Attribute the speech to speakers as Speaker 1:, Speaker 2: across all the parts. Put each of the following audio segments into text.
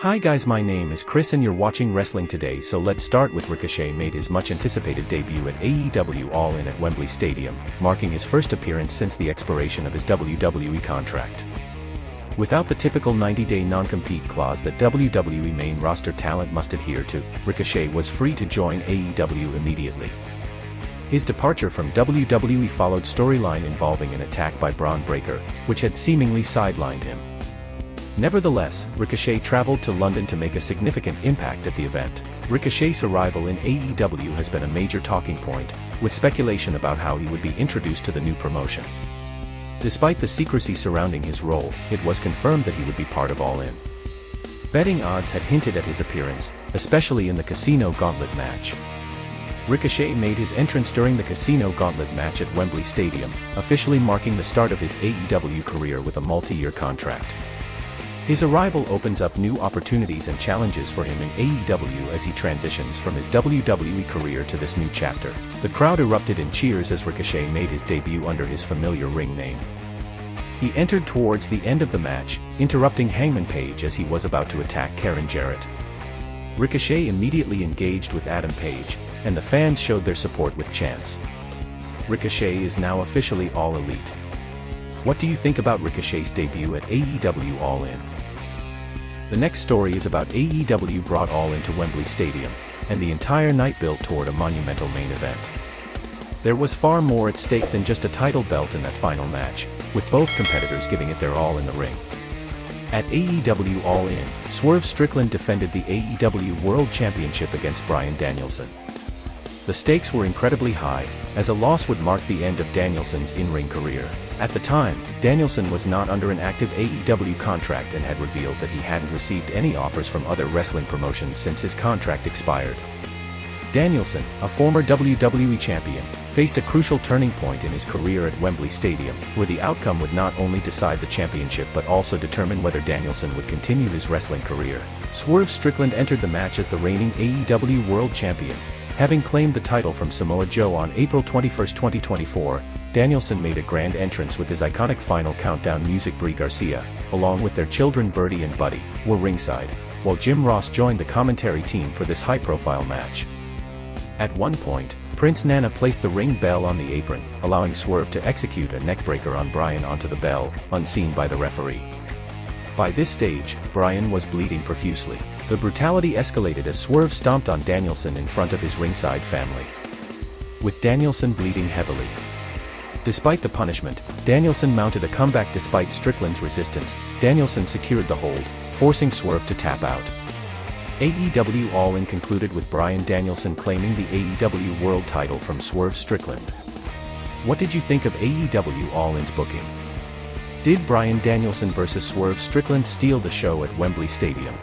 Speaker 1: Hi guys, my name is Chris and you're watching Wrestling Today, so let's start with Ricochet made his much anticipated debut at AEW All In at Wembley Stadium, marking his first appearance since the expiration of his WWE contract. Without the typical 90-day non-compete clause that WWE main roster talent must adhere to, Ricochet was free to join AEW immediately. His departure from WWE followed storyline involving an attack by Braun Breaker, which had seemingly sidelined him. Nevertheless, Ricochet traveled to London to make a significant impact at the event. Ricochet's arrival in AEW has been a major talking point, with speculation about how he would be introduced to the new promotion. Despite the secrecy surrounding his role, it was confirmed that he would be part of All In. Betting odds had hinted at his appearance, especially in the Casino Gauntlet match. Ricochet made his entrance during the Casino Gauntlet match at Wembley Stadium, officially marking the start of his AEW career with a multi-year contract. His arrival opens up new opportunities and challenges for him in AEW as he transitions from his WWE career to this new chapter. The crowd erupted in cheers as Ricochet made his debut under his familiar ring name. He entered towards the end of the match, interrupting Hangman Page as he was about to attack Karen Jarrett. Ricochet immediately engaged with Adam Page, and the fans showed their support with chants. Ricochet is now officially All Elite. What do you think about Ricochet's debut at AEW All In? The next story is about AEW brought All In to Wembley Stadium, and the entire night built toward a monumental main event. There was far more at stake than just a title belt in that final match, with both competitors giving it their all in the ring. At AEW All In, Swerve Strickland defended the AEW World Championship against Bryan Danielson. The stakes were incredibly high, as a loss would mark the end of Danielson's in-ring career. At the time, Danielson was not under an active AEW contract and had revealed that he hadn't received any offers from other wrestling promotions since his contract expired. Danielson, a former WWE champion, faced a crucial turning point in his career at Wembley Stadium, where the outcome would not only decide the championship but also determine whether Danielson would continue his wrestling career. Swerve Strickland entered the match as the reigning AEW World Champion. Having claimed the title from Samoa Joe on April 21, 2024, Danielson made a grand entrance with his iconic Final Countdown music. Brie Garcia, along with their children Birdie and Buddy, were ringside, while Jim Ross joined the commentary team for this high-profile match. At one point, Prince Nana placed the ring bell on the apron, allowing Swerve to execute a neckbreaker on Bryan onto the bell, unseen by the referee. By this stage, Bryan was bleeding profusely. The brutality escalated as Swerve stomped on Danielson in front of his ringside family, with Danielson bleeding heavily. Despite the punishment, Danielson mounted a comeback despite Strickland's resistance. Danielson secured the hold, forcing Swerve to tap out. AEW All In concluded with Bryan Danielson claiming the AEW World title from Swerve Strickland. What did you think of AEW All In's booking? Did Bryan Danielson vs. Swerve Strickland steal the show at Wembley Stadium?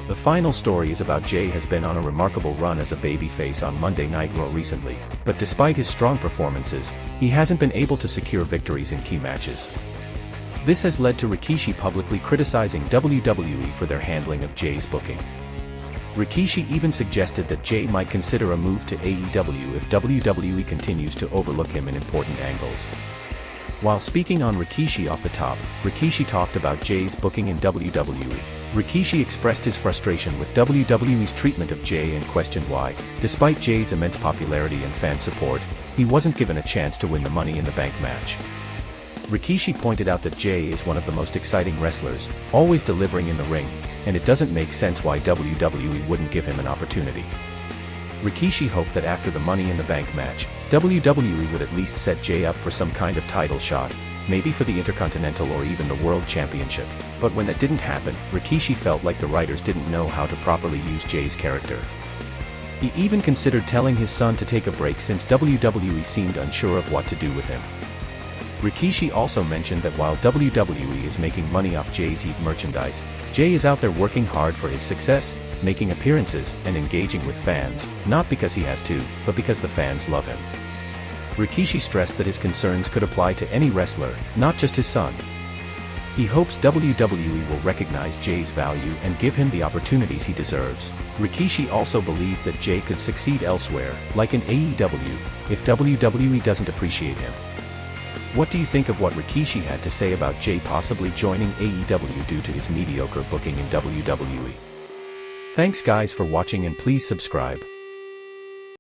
Speaker 1: The final story is about Jay has been on a remarkable run as a babyface on Monday Night Raw recently, but despite his strong performances, he hasn't been able to secure victories in key matches. This has led to Rikishi publicly criticizing WWE for their handling of Jay's booking. Rikishi even suggested that Jay might consider a move to AEW if WWE continues to overlook him in important angles. While speaking on Rikishi Off the Top, Rikishi talked about Jay's booking in WWE. Rikishi expressed his frustration with WWE's treatment of Jay and questioned why, despite Jay's immense popularity and fan support, he wasn't given a chance to win the Money in the Bank match. Rikishi pointed out that Jay is one of the most exciting wrestlers, always delivering in the ring, and it doesn't make sense why WWE wouldn't give him an opportunity. Rikishi hoped that after the Money in the Bank match, WWE would at least set Jay up for some kind of title shot, maybe for the Intercontinental or even the World Championship. But when that didn't happen, Rikishi felt like the writers didn't know how to properly use Jay's character. He even considered telling his son to take a break since WWE seemed unsure of what to do with him. Rikishi also mentioned that while WWE is making money off Jay's Heat merchandise, Jay is out there working hard for his success, making appearances, and engaging with fans, not because he has to, but because the fans love him. Rikishi stressed that his concerns could apply to any wrestler, not just his son. He hopes WWE will recognize Jay's value and give him the opportunities he deserves. Rikishi also believed that Jay could succeed elsewhere, like in AEW, if WWE doesn't appreciate him. What do you think of what Rikishi had to say about Jay possibly joining AEW due to his mediocre booking in WWE? Thanks guys for watching and please subscribe.